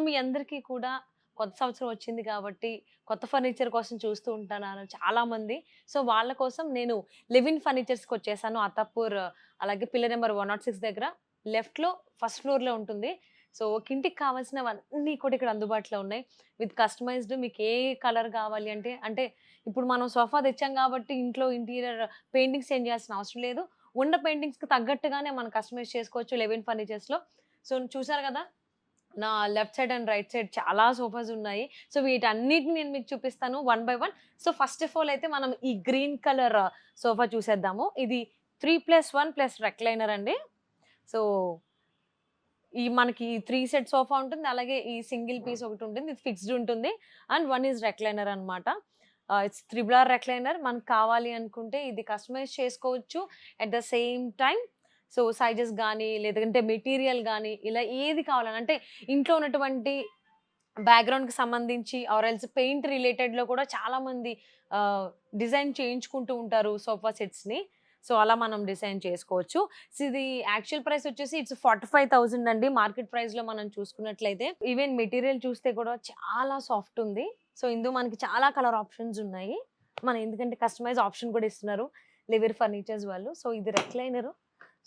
మీ అందరికీ కూడా కొత్త సంవత్సరం వచ్చింది కాబట్టి, కొత్త ఫర్నిచర్ కోసం చూస్తూ ఉంటాన్నారు చాలామంది. సో, వాళ్ళ కోసం నేను లివ్-ఇన్ ఫర్నిచర్స్‌కొచ్చేసాను. అత్తాపూర్ అలాగే పిల్లర్ నంబర్ 106 దగ్గర లెఫ్ట్‌లో ఫస్ట్ ఫ్లోర్‌లో ఉంటుంది. సో, ఒక ఇంటికి కావాల్సినవన్నీ కూడా ఇక్కడ అందుబాటులో ఉన్నాయి. విత్ కస్టమైజ్డ్ మీకు ఏ కలర్ కావాలి అంటే, అంటే ఇప్పుడు మనం సోఫా తెచ్చాం కాబట్టి ఇంట్లో ఇంటీరియర్ పెయింటింగ్స్ చేంజ్ చేయాల్సిన అవసరం లేదు. ఉన్న పెయింటింగ్స్‌కి తగ్గట్టుగానే మనం కస్టమైజ్ చేసుకోవచ్చు లివ్-ఇన్ ఫర్నిచర్స్‌లో. సో, చూసారు కదా! నా left side and right side చాలా సోఫాస్ ఉన్నాయి. సో, వీటన్నిటిని నేను మీకు చూపిస్తాను one by one. So, first of all అయితే మనం ఈ గ్రీన్ కలర్ సోఫా చూసేద్దాము. ఇది 3+1+ రెక్లైనర్ అండి. సో, మనకి 3 సెట్ సోఫా ఉంటుంది. అలాగే ఈ సింగిల్ పీస్ ఒకటుంటుంది. ఇది ఫిక్స్డ్ ఉంటుంది. అండ్ వన్ ఈస్ రెక్లైనర్ అన్నమాట. It's triple R recliner. మనకు కావాలి అనుకుంటే ఇది కస్టమైజ్ చేసుకోవచ్చు. At the same time so, sizes గానీ, లేదంటే మెటీరియల్ గానీ, ఇలా ఏది కావాలన్నా అంటే ఇంట్లో ఉన్నటువంటి బ్యాక్‌గ్రౌండ్‌కి సంబంధించి ఆర్ ఎల్స్ పెయింట్ రిలేటెడ్‌లో కూడా చాలామంది డిజైన్ చేయించుకుంటూ ఉంటారు సోఫా సెట్స్‌ని. సో, అలా మనం డిజైన్ చేసుకోవచ్చు. సో, ఇది యాక్చువల్ ప్రైస్ వచ్చేసి ఇట్స్ 45,000 అండి. మార్కెట్ ప్రైస్‌లో మనం చూసుకున్నట్లయితే. ఈవెన్ మెటీరియల్ చూస్తే కూడా చాలా సాఫ్ట్ ఉంది. సో, ఇందులో మనకి చాలా కలర్ ఆప్షన్స్ ఉన్నాయి. మనం ఎందుకంటే కస్టమైజ్ ఆప్షన్ కూడా ఇస్తున్నారు లివిర్ ఫర్నిచర్స్ వాళ్ళు. సో, ఇది రెక్లైనరు.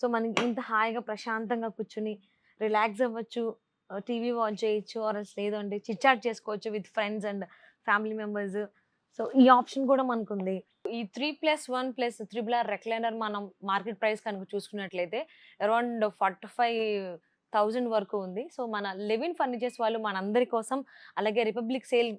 సో, మనకి ఇంత హాయిగా ప్రశాంతంగా కూర్చొని రిలాక్స్ అవ్వచ్చు. టీవీ వాచ్ చేయొచ్చు. ఆర్ ఎల్స్ లేదు అంటే చిట్ చాట్ చేసుకోవచ్చు with friends and family members. So, ఈ ఆప్షన్ కూడా మనకుంది. ఈ 3+1+ త్రిబుల్ ఆర్ రెక్లైనర్ మనం మార్కెట్ ప్రైస్ కనుక చూసుకున్నట్లయితే అరౌండ్ 45,000 వరకు ఉంది. సో, మన లివ్-ఇన్ ఫర్నిచర్స్ వాళ్ళు మనందరి కోసం అలాగే రిపబ్లిక్ సేల్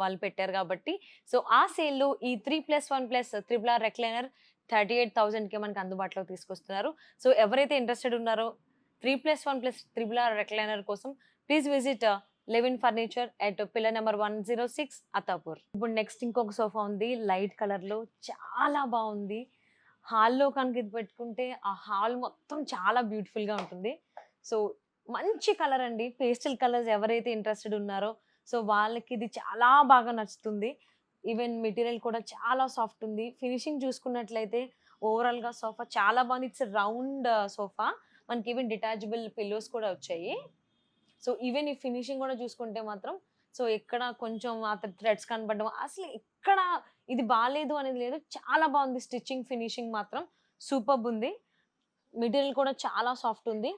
వాళ్ళు పెట్టారు కాబట్టి సో, ఆ సేల్‌లో ఈ 3+1+ త్రిబుల్ ఆర్ రెక్లైనర్ 38,000కే మనకు అందుబాటులోకి తీసుకొస్తున్నారు. సో, ఎవరైతే ఇంట్రెస్టెడ్ ఉన్నారో 3+1+ త్రిబుల్ ఆర్ రెక్లైనర్ కోసం please visit live-in furniture at pillar number 106 Attapur. ఇప్పుడు నెక్స్ట్ ఇంకొక సోఫా ఉంది. లైట్ కలర్‌లో చాలా బావుంది. హాల్‌లో కనుక ఇది పెట్టుకుంటే ఆ హాల్ మొత్తం చాలా బ్యూటిఫుల్‌గా ఉంటుంది. సో, మంచి కలర్ అండి. పేస్టల్ కలర్స్ ఎవరైతే ఇంట్రెస్టెడ్ ఉన్నారో సో, వాళ్ళకి ఇది చాలా బాగా నచ్చుతుంది. ఈవెన్ మెటీరియల్ కూడా చాలా సాఫ్ట్ ఉంది. ఫినిషింగ్ చూసుకున్నట్లయితే ఓవరాల్‌గా సోఫా చాలా బాగుంది. It's round sofa. మనకి ఈవెన్ డిటాచబుల్ పిల్లోస్ కూడా వచ్చాయి. సో, ఈవెన్ ఈ ఫినిషింగ్ గూడా చూసుకుంటే మాత్రం సో, ఎక్కడ కొంచెం థ్రెడ్స్ కనపడడం అసలు ఎక్కడ ఇది బాలేదు అనేది లేదు. చాలా బావుంది. స్టిచ్చింగ్, ఫినిషింగ్ మాత్రం సూపర్బ్ ఉంది. మెటీరియల్ కూడా చాలా సాఫ్ట్ ఉంది.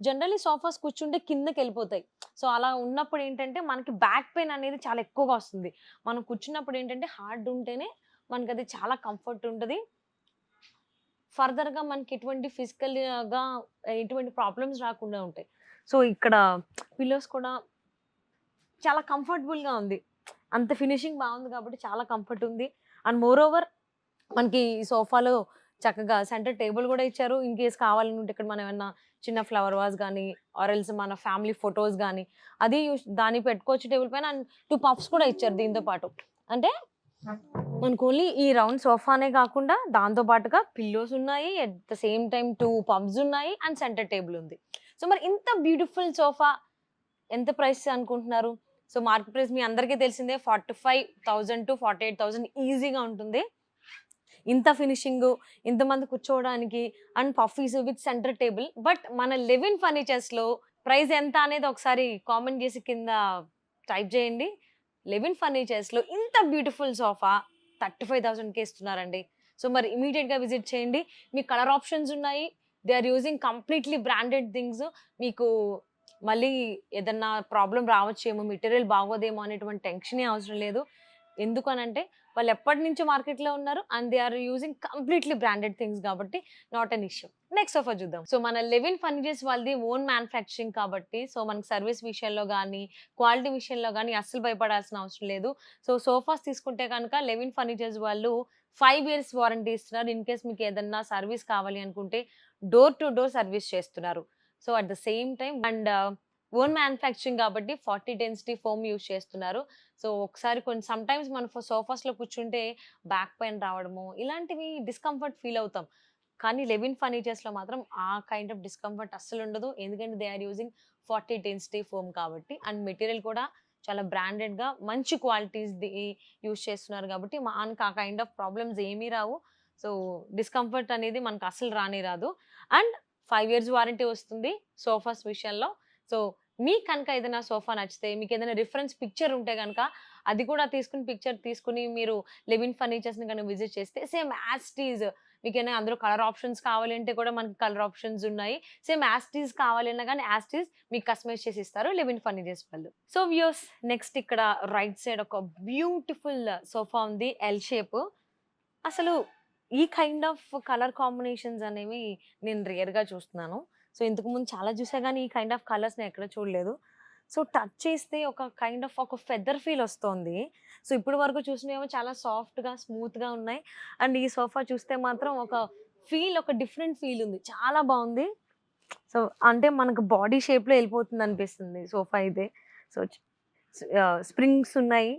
జనరల్లీ సోఫాస్ కూర్చుంటే కిందకెళ్ళిపోతాయి. సో, అలా ఉన్నప్పుడు ఏంటంటే మనకి బ్యాక్ పెయిన్ అనేది చాలా ఎక్కువగా వస్తుంది. మనం కూర్చున్నప్పుడు ఏంటంటే హార్డ్ ఉంటేనే మనకది చాలా కంఫర్ట్ ఉంటది. ఫర్దర్‌గా మనకి ఎటువంటి ఫిజికల్‌గా ఎటువంటి ప్రాబ్లమ్స్ రాకుండా ఉంటాయి. సో, ఇక్కడ పిల్లోస్ కూడా చాలా కంఫర్టబుల్‌గా ఉంది. అంత ఫినిషింగ్ బావుంది కాబట్టి చాలా కంఫర్ట్ ఉంది. అండ్ మోర్ ఓవర్ మనకి ఈ సోఫాలో చక్కగా సెంటర్ టేబుల్ గూడా ఇచ్చారు. ఇన్ కేస్ కావాలనుకుంటే ఇక్కడ మనం ఏమన్నా చిన్న ఫ్లవర్ వాస్ గానీ, ఆర్ ఎల్స్ మన ఫ్యామిలీ ఫోటోస్ గానీ, అది దానికి పెట్టుకోవచ్చు టేబుల్ పైన. అండ్ 2 పఫ్స్ కూడా ఇచ్చారు దీంతో పాటు. అంటే మనకు ఓన్లీ ఈ రౌండ్ సోఫానే గాకుండా దాంతో పాటుగా పిల్లోస్ ఉన్నాయి. At the same time 2 pubs ఉన్నాయి. అండ్ సెంటర్ టేబుల్ ఉంది. సో, మరి ఇంత బ్యూటిఫుల్ సోఫా ఎంత ప్రైస్ అనుకుంటున్నారు? సో, మార్కెట్ ప్రైస్ మీ అందరికీ తెలిసిందే 45,000-48,000 ఈజీగా ఉంటుంది. ఇంత ఫినిషింగు, ఇంతమంది కూర్చోవడానికి and puffies with centre table. But మన లివ్-ఇన్ ఫర్నిచర్స్‌లో ప్రైస్ ఎంత అనేది ఒకసారి కామెంట్ చేసి కింద టైప్ చేయండి. లివ్-ఇన్ ఫర్నిచర్స్‌లో ఇంత బ్యూటిఫుల్ సోఫా 35,000కే ఇస్తున్నారండి. సో, మరి ఇమ్మీడియేట్‌గా విజిట్ చేయండి. మీకు కలర్ ఆప్షన్స్ ఉన్నాయి. They are using completely branded things. మీకు మళ్ళీ ఏదన్నా ప్రాబ్లమ్ రావచ్చేమో, మెటీరియల్ బాగోదేమో అనేటువంటి టెన్షనే అవసరం లేదు. ఎందుకనంటే వాళ్ళు ఎప్పటినుంచో మార్కెట్‌లో ఉన్నారు. And they are using completely branded things కాబట్టి not an issue. Next sofa చూద్దాం. సో, మన లివ్-ఇన్ ఫర్నిచర్స్ వాళ్ళది ఓన్ మ్యానుఫ్యాక్చరింగ్ కాబట్టి సో, మనకి సర్విస్ విషయంలో గానీ, క్వాలిటీ విషయంలో గానీ అస్సలు భయపడాల్సిన అవసరం లేదు. సో, సోఫాస్ తీసుకుంటే గనక లివ్-ఇన్ ఫర్నిచర్స్ వాళ్ళు 5 ఇయర్స్ వారంటీ ఇస్తున్నారు. ఇన్ కేస్ మీకు ఏదన్నా సర్విస్ కావాలి అనుకుంటే డోర్ టు డోర్ సర్విస్ చేస్తున్నారు. So, at the same time and own manufacturing కాబట్టి 40 డెన్సిటీ ఫోమ్ యూజ్ చేస్తున్నారు. సో, ఒకసారి కొన్ని సమ్‌టైమ్స్ మనం సోఫాస్‌లో కూర్చుంటే బ్యాక్ పెయిన్ రావడము, ఇలాంటివి డిస్కంఫర్ట్ ఫీల్ అవుతాం. కానీ లివ్-ఇన్ ఫర్నిచర్స్‌లో మాత్రం ఆ కైండ్ ఆఫ్ డిస్కంఫర్ట్ అస్సలుండదు. ఎందుకంటే they are using 40 density foam కాబట్టి. అండ్ మెటీరియల్ కూడా చాలా బ్రాండెడ్‌గా మంచి క్వాలిటీస్‌ది యూజ్ చేస్తున్నారు కాబట్టి మనకు ఆ కైండ్ ఆఫ్ ప్రాబ్లమ్స్ ఏమీ రావు. సో, డిస్కంఫర్ట్ అనేది మనకు అస్సలు రానే రాదు. అండ్ 5 ఇయర్స్ వారంటీ వస్తుంది సోఫాస్ విషయంలో. సో, మీకు కనుక ఏదైనా సోఫా నచ్చితే, మీకేదైనా రిఫరెన్స్ పిక్చర్ ఉంటే గనక, అది కూడా తీసుకొని పిక్చర్ తీసుకొని మీరు లెవిన్ ఫర్నిచర్స్‌ని గనుక విజిట్ చేస్తే సేమ్ యాజ్ ఇట్ ఈజ్ మీకేమైనా అందులో కలర్ ఆప్షన్స్ కావాలి అంటే కూడా మనకి కలర్ ఆప్షన్స్ ఉన్నాయి. సేమ్ యాజ్ ఇట్ ఈజ్ కావాలన్నా గాని యాజ్ ఇట్ ఈజ్ మీకు కస్టమైజ్ చేసి ఇస్తారు లెవిన్ ఫర్నిచర్స్ వాళ్ళు. సో వ్యూయర్స్ నెక్స్ట్ ఇక్కడ రైట్ సైడ్ ఒక బ్యూటిఫుల్ సోఫా ఉంది. L shape. అసలు ఈ కైండ్ ఆఫ్ కలర్ కాంబినేషన్స్ అనేవి నేను రేర్‌గా చూస్తున్నాను. సో ఇంతకుముందు చాలా చూసా గానీ, ఈ కైండ్ ఆఫ్ కలర్స్ నేనెక్కడ చూడలేదు. సో టచ్ చేస్తే ఒక కైండ్ ఆఫ్ ఒక ఫెదర్ ఫీల్ ఒస్తోంది. సో ఇప్పటి వరకు చూసినవేమో చాలా సాఫ్ట్‌గా, స్మూత్‌గా ఉన్నాయి. అండ్ ఈ సోఫా చూస్తే మాత్రం ఒక డిఫరెంట్ ఫీల్ ఉంది. చాలా బావుంది. సో అంటే మనకు బాడీ షేప్‌లో ఎళ్ళిపోతుందనిపిస్తుంది సోఫా అయితే. సో స్ప్రింగ్స్ ఉన్నాయి.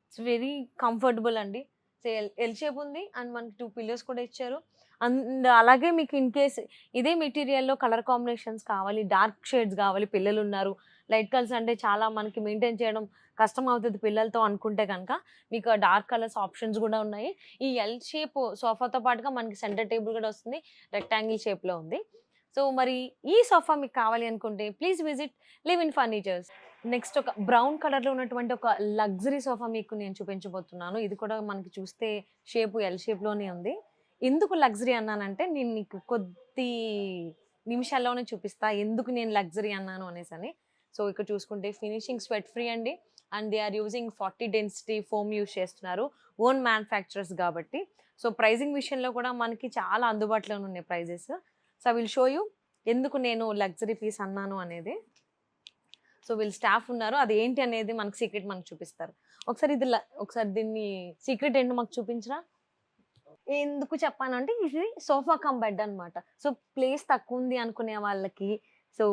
ఇట్స్ వెరీ కంఫర్టబుల్ అండి. సో ఎల్ షేప్ ఉంది. అండ్ మనకి 2 పిల్లోస్ కూడా ఇచ్చారు. అండ్ అలాగే మీకు ఇన్ కేస్ ఇదే మెటీరియల్‌లో కలర్ కాంబినేషన్స్ కావాలి, డార్క్ షేడ్స్ కావాలి, పిల్లలున్నారు. లైట్ కలర్స్ అంటే చాలా మనకి మెయింటైన్ చేయడం కష్టమవుతది పిల్లలతో అనుకుంటే గనక, మీకు డార్క్ కలర్స్ ఆప్షన్స్ గూడా ఉన్నాయి. ఈ ఎల్ షేప్ సోఫాతో పాటుగా మనకి సెంటర్ టేబుల్ గూడా వస్తుంది. రెక్టాంగిల్ షేప్‌లో ఉంది. సో మరి ఈ సోఫా మీకు కావాలి అనుకుంటే please visit live in furnitures. Next ఒక బ్రౌన్ కలర్‌లో ఉన్నటువంటి ఒక లగ్జరీ సోఫా మీకు నేను చూపించబోతున్నాను. ఇది కూడా మనకి చూస్తే షేప్ ఎల్ షేప్‌లోనే ఉంది. ఎందుకు లగ్జరీ అన్నానంటే, నేను నీకు కొద్ది నిమిషాల్లోనే చూపిస్తా. ఎందుకు నేను లగ్జరీ అన్నాను అనేసని. సో, ఇక్కడ చూసుకుంటే ఫినిషింగ్ స్వెట్ ఫ్రీ అండి. And they are using 40 density foam use చేస్తున్నారు. ఓన్ మ్యానుఫ్యాక్చరర్స్ గాబట్టి. సో, ప్రైజింగ్ విషయంలో కూడా మనకి చాలా అందుబాటులోనే ఉన్నాయి prices. So, I will show you ఎందుకు నేను లగ్జరీ పీస్ అన్నాను అనేది. సో, వీళ్ళు స్టాఫ్ ఉన్నారు. అదేంటి అనేది మనకు సీక్రెట్ మనకు చూపిస్తారు. ఒకసారి దీన్ని సీక్రెట్ ఏంటో మాకు చూపించరా? ఎందుకు చెప్పానంటే ఇది సోఫా కమ్ బెడ్ అనమాట. సో, ప్లేస్ తక్కువుంది అనుకునే వాళ్ళకి సో,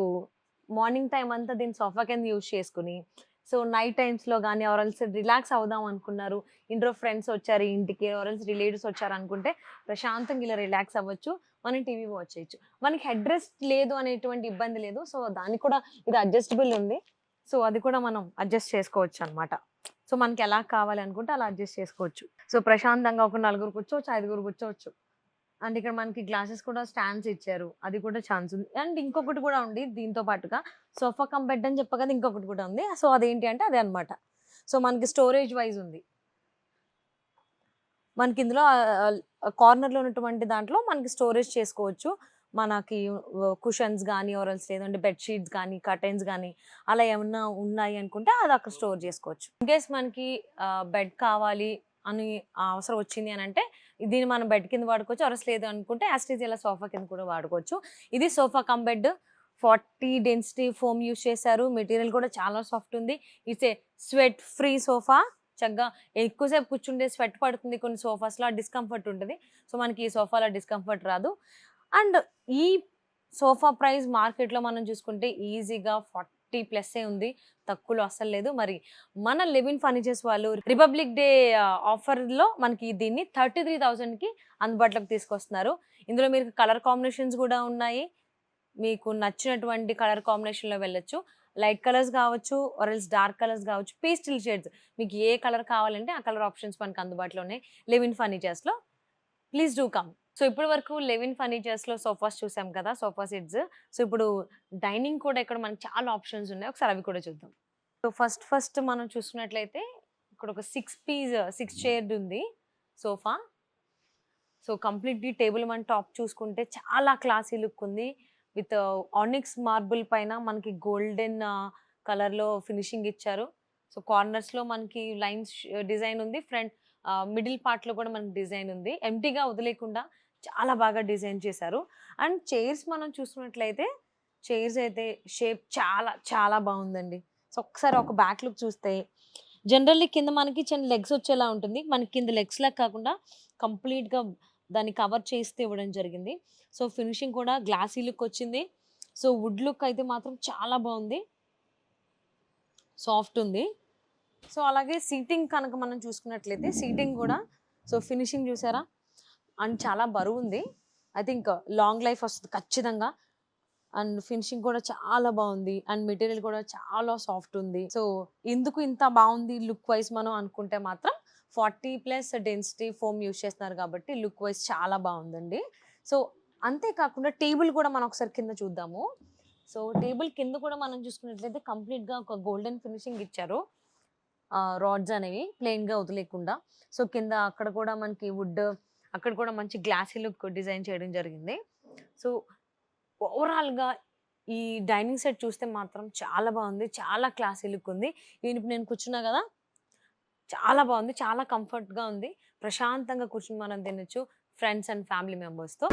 మార్నింగ్ టైమ్ అంతా దీన్ని సోఫా కింద యూజ్ చేసుకొని, సో, నైట్ టైమ్స్‌లో గాని ఆర్ ఎల్స్ రిలాక్స్ అవుదాం అనుకున్నారు. ఇంట్లో ఫ్రెండ్స్ వచ్చారు ఇంటికి ఆర్ ఎల్స్ రిలేటివ్స్ వచ్చారనుకుంటే ప్రశాంతంగా ఇలా రిలాక్స్ అవ్వచ్చు. మనం టీవీ వాచ్ చేయొచ్చు. మనకి హెడ్ రెస్ట్ లేదు అనేటువంటి ఇబ్బంది లేదు. సో, దానికి కూడా ఇది అడ్జస్టబుల్ ఉంది. సో, అది కూడా మనం అడ్జస్ట్ చేసుకోవచ్చనమాట. సో, మనకెలా కావాలి అనుకుంటే అలా అడ్జస్ట్ చేసుకోవచ్చు. సో, ప్రశాంతంగా ఒక నలుగురు కూర్చోవచ్చు, ఐదుగురు కూర్చోవచ్చు. అండ్ ఇక్కడ మనకి గ్లాసెస్ కూడా స్టాండ్స్ ఇచ్చారు. అది కూడా ఛాన్స్ ఉంది. అండ్ ఇంకొకటి కూడా ఉంది దీంతో పాటుగా సోఫా కమ్ బెడ్ అని చెప్పా కదా! ఇంకొకటి కూడా ఉంది. సో, అదేంటి అంటే అదే అనమాట. సో, మనకి స్టోరేజ్ వైస్ ఉంది. మనకిందులో కార్నర్‌లో ఉన్నటువంటి దాంట్లో మనకి స్టోరేజ్ చేసుకోవచ్చు. మనకి కుషన్స్ గానీ, ఆర్ ఎల్స్ లేదంటే బెడ్ షీట్స్ గానీ, కర్టెన్స్ గానీ అలా ఏమన్నా ఉన్నాయి అనుకుంటే అది అక్కడ స్టోర్ చేసుకోవచ్చు. ఇన్‌కేస్ మనకి బెడ్ కావాలి అని అవసరం వచ్చింది అనంటే దీన్ని మనం బెడ్ కింద వాడుకోవచ్చు. ఆర్ ఎల్స్ లేదు అనుకుంటే యాజ్ ఇట్ ఈజ్ ఇలా సోఫా కింద కూడా వాడుకోవచ్చు. ఇది sofa cum bed 40 density foam use చేశారు. మెటీరియల్ కూడా చాలా సాఫ్ట్ ఉంది. It's a sweat free sofa. చక్కగా ఎక్కువ సేపు కూర్చుంటే స్వెట్ పడుతుంది. కొన్ని సోఫాస్‌లో డిస్కంఫర్ట్ ఉంటది. సో, మనకి ఈ సోఫాలో డిస్కంఫర్ట్ రాదు. అండ్ ఈ సోఫా ప్రైస్ మార్కెట్‌లో మనం చూసుకుంటే ఈజీగా 40 ప్లస్సే ఉంది. తక్కువలో అస్సలు లేదు. మరి మన లెవిన్ ఫర్నిచర్స్ వాళ్ళు రిపబ్లిక్ డే ఆఫర్‌లో మనకి దీన్ని 33,000కి అందుబాటులోకి తీసుకొస్తున్నారు. ఇందులో మీకు కలర్ కాంబినేషన్స్ కూడా ఉన్నాయి. మీకు నచ్చినటువంటి కలర్ కాంబినేషన్‌లో వెళ్ళొచ్చు. లైట్ కలర్స్ గావచ్చు, ఆర్ ఎల్స్ డార్క్ కలర్స్ గావచ్చు, పేస్టల్ షేడ్స్ మీకు ఏ కలర్ కావాలంటే ఆ కలర్ ఆప్షన్స్ మనకు అందుబాటులో ఉన్నాయి లెవిన్ ఫర్నిచర్స్‌లో. Please do come. సో, ఇప్పటి వరకు లెవిన్ ఫర్నిచర్స్‌లో సోఫాస్ చూసాం కదా! Sofa sets. సో, ఇప్పుడు డైనింగ్ కూడా ఇక్కడ మనకి చాలా ఆప్షన్స్ ఉన్నాయి. ఒకసారి అవి కూడా చూద్దాం. సో, ఫస్ట్ మనం చూసుకున్నట్లయితే ఇక్కడ ఒక 6 చైర్‌ది ఉంది sofa. So, completely table one top చూసుకుంటే చాలా క్లాసీ లుక్ ఉంది. విత్ ఆనిక్స్ మార్బుల్ పైన మనకి గోల్డెన్ కలర్‌లో ఫినిషింగ్ ఇచ్చారు. సో, కార్నర్స్‌లో మనకి లైన్స్ డిజైన్ ఉంది. మిడిల్ పార్ట్‌లో కూడా మనకి డిజైన్ ఉంది. ఎంప్టీగా వదిలేయకుండా చాలా బాగా డిజైన్ చేశారు. అండ్ చైర్స్ మనం చూసుకున్నట్లయితే చైర్స్ అయితే షేప్ చాలా చాలా బావుందండి. సో, ఒకసారి ఒక బ్యాక్ లుక్ చూస్తే జనరల్లీ కింద మనకి చిన్న లెగ్స్ వచ్చేలా ఉంటుంది. మనకి కింద లెగ్స్‌లా కాకుండా కంప్లీట్‌గా దాన్ని కవర్ చేస్తూ ఇవ్వడం జరిగింది. సో, ఫినిషింగ్ కూడా గ్లాసీ లుక్ వచ్చింది. సో, వుడ్ లుక్ అయితే మాత్రం చాలా బావుంది. సాఫ్ట్ ఉంది. సో, అలాగే సీటింగ్ కనుక మనం చూసుకున్నట్లయితే సీటింగ్ గూడా సో, ఫినిషింగ్ చూసారా? అండ్ చాలా బరువుంది. ఐ థింక్ లాంగ్ లైఫ్ వస్తది ఖచ్చితంగా. అండ్ ఫినిషింగ్ కూడా చాలా బావుంది. అండ్ మెటీరియల్ కూడా చాలా సాఫ్ట్ ఉంది. సో, ఎందుకు ఇంత బావుంది లుక్ వైస్ మనం అనుకుంటే మాత్రం 40+ డెన్సిటీ ఫోమ్ యూజ్ చేస్తున్నారు కాబట్టి లుక్ వైస్ చాలా బావుందండి. సో, అంతే కాకుండా టేబుల్ కూడా మనం ఒకసారి కింద చూద్దాము. సో టేబుల్ కింద కూడా మనం చూసుకున్నట్లయితే కంప్లీట్ గా ఒక గోల్డెన్ ఫినిషింగ్ ఇచ్చారు. రాడ్స్ అనేవి ప్లెయిన్ గా వదిలేకుండా. సో కింద అక్కడ కూడా మనకి వుడ్, అక్కడ కూడా మంచి గ్లాసీ లుక్ డిజైన్ చేయడం జరిగింది. సో ఓవరాల్ గా ఈ డైనింగ్ సెట్ చూస్తే మాత్రం చాలా బాగుంది. చాలా క్లాసీ లుక్ ఉంది. ఈవెన్ ఇప్పుడు నేను కూర్చున్నా కదా, చాలా బాగుంది. చాలా కంఫర్ట్ గా ఉంది. ప్రశాంతంగా కూర్చొని మనం తినొచ్చు ఫ్రెండ్స్ అండ్ ఫ్యామిలీ మెంబర్స్ తో.